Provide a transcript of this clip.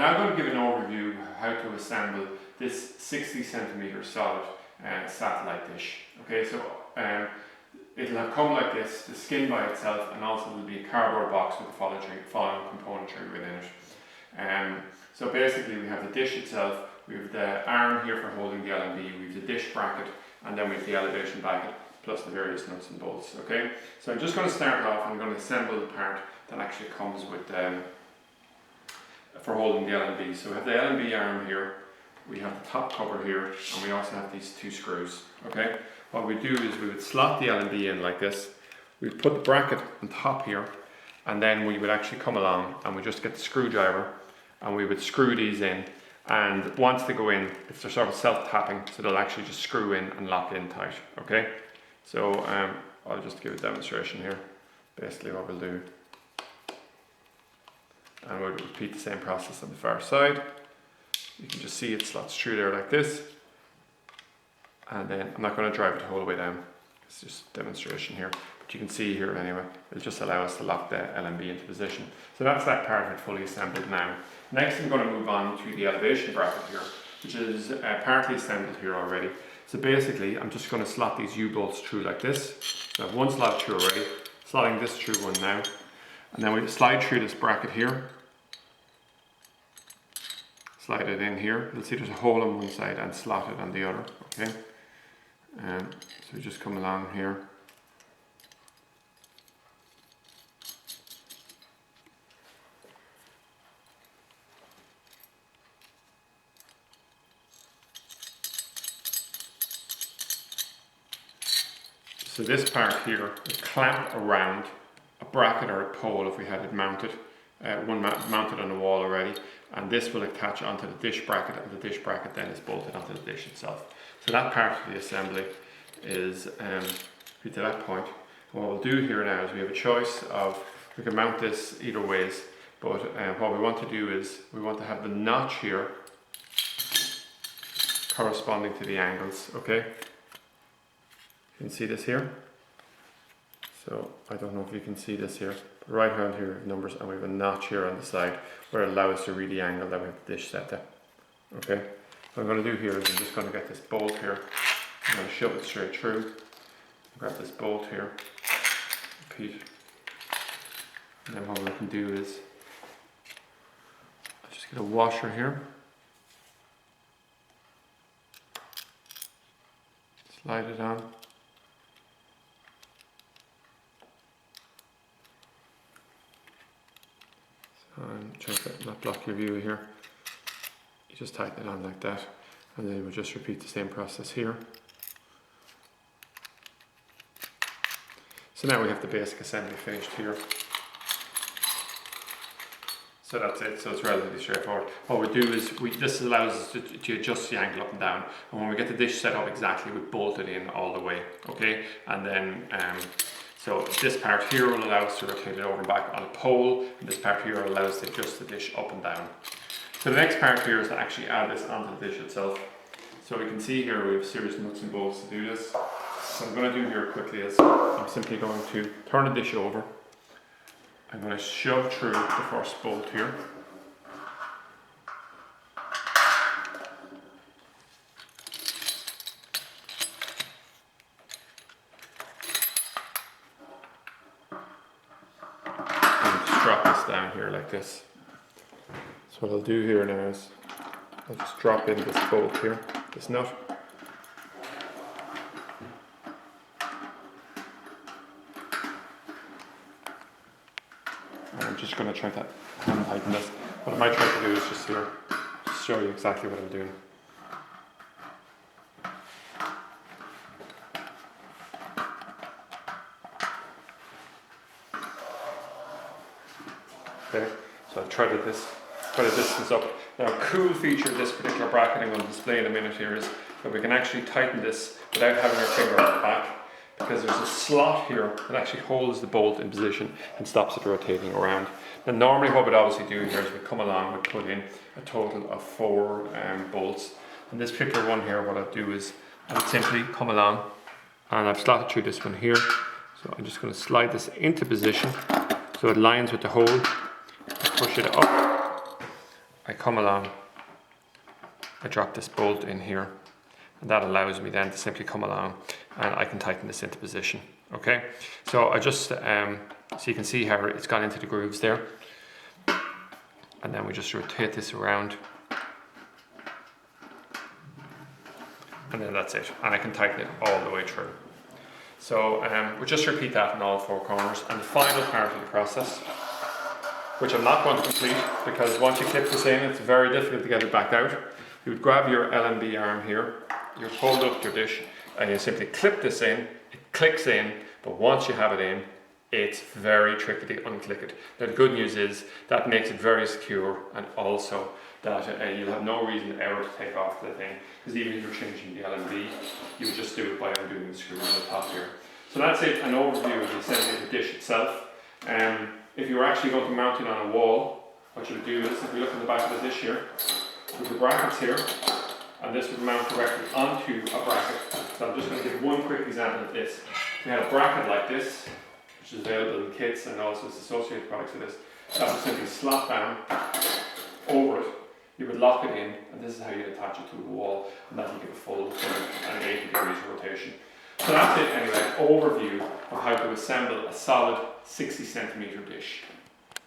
now going to give an overview of how to assemble this 60 centimeter solid satellite dish. Okay, so it'll have come like this, the skin by itself, and also there'll be a cardboard box with the following componentry within it. So basically we have the dish itself, we have the arm here for holding the LNB, we have the dish bracket, and then we have the elevation bracket, plus the various nuts and bolts. Okay, so I'm just going to start off, I'm going to assemble the part that actually comes with for holding the LNB. So we have the LNB arm here, we have the top cover here, and we also have these two screws. Okay, what we do is we would slot the LNB in like this, we'd put the bracket on top here, and then we would actually come along and we just get the screwdriver and we would screw these in, and once they go in, they're sort of self-tapping, so they'll actually just screw in and lock in tight. Okay, so I'll just give a demonstration here. Basically what we'll do, and we'll repeat the same process on the far side. You can just see it slots through there like this, and then I'm not going to drive it the whole way down, it's just a demonstration here, but you can see here anyway, it'll just allow us to lock the LNB into position. So that's that part of it fully assembled now. Next I'm going to move on to the elevation bracket here, which is partly assembled here already. So basically I'm just going to slot these U-bolts through like this. So I have one slot through already, slotting this through one now, and then we slide through this bracket here, slide it in here. You'll see there's a hole on one side and slot it on the other. Okay, so just come along here. So this part here will clamp around a bracket or a pole if we had it mounted, mounted on the wall already, and this will attach onto the dish bracket, and the dish bracket then is bolted onto the dish itself. So that part of the assembly is to that point. What we'll do here now is we have a choice of, we can mount this either ways, but what we want to do is we want to have the notch here corresponding to the angles. Okay, you can see this here. So I don't know if you can see this here, but right hand here numbers, and we have a notch here on the side where it allows us to read the angle that we have the dish set at. Okay, what I'm going to do here is I'm just going to get this bolt here, I'm going to shove it straight through, grab this bolt here, repeat, and then what we can do is I'll just get a washer here, slide it on. And try to not block your view here. You just tighten it on like that, and then we'll just repeat the same process here. So now we have the basic assembly finished here. So that's it, so it's relatively straightforward. What we do is, this allows us to adjust the angle up and down, and when we get the dish set up exactly, we bolt it in all the way, okay? And then so this part here will allow us to rotate it over and back on a pole, and this part here will allow us to adjust the dish up and down. So the next part here is to actually add this onto the dish itself. So we can see here we have a series of nuts and bolts to do this. So what I'm going to do here quickly is I'm simply going to turn the dish over. I'm going to shove through the first bolt here. Drop this down here like this. So what I'll do here now is I'll just drop in this bolt here, this nut. And I'm just going to try to hand tighten this. What I might try to do is just here, just show you exactly what I'm doing. Okay, so I've tried this quite a distance up. Now a cool feature of this particular bracket I'm going to display in a minute here is that we can actually tighten this without having our finger on the back, because there's a slot here that actually holds the bolt in position and stops it rotating around. Now normally what we'd obviously do here is we come along, we put in a total of 4 bolts. And this particular one here, what I'll do is I'll simply come along, and I've slotted through this one here. So I'm just going to slide this into position so it lines with the hole. I push it up, I come along, I drop this bolt in here, and that allows me then to simply come along and I can tighten this into position. Okay, so I just, so you can see how it's gone into the grooves there. And then we just rotate this around. And then that's it. And I can tighten it all the way through. So we'll just repeat that in all 4 corners. And the final part of the process, which I'm not going to complete because once you clip this in, it's very difficult to get it back out. You would grab your LNB arm here, you hold up your dish, and you simply clip this in. It clicks in, but once you have it in, it's very tricky to unclick it. Now the good news is that makes it very secure, and also that you'll have no reason ever to take off the thing, because even if you're changing the LNB, you would just do it by undoing the screw on the top here. So that's it, an overview of the assembly of the dish itself. If you were actually going to mount it on a wall, what you would do is, if we look at the back of the dish here, with the brackets here, and this would mount directly onto a bracket. So I'm just going to give one quick example of this. We had a bracket like this, which is available in kits and also its associated products with this. That would simply slot down over it. You would lock it in, and this is how you attach it to the wall, and that will give a full and 80 degrees rotation. So that's it anyway, overview of how to assemble a solid 60 centimeter dish.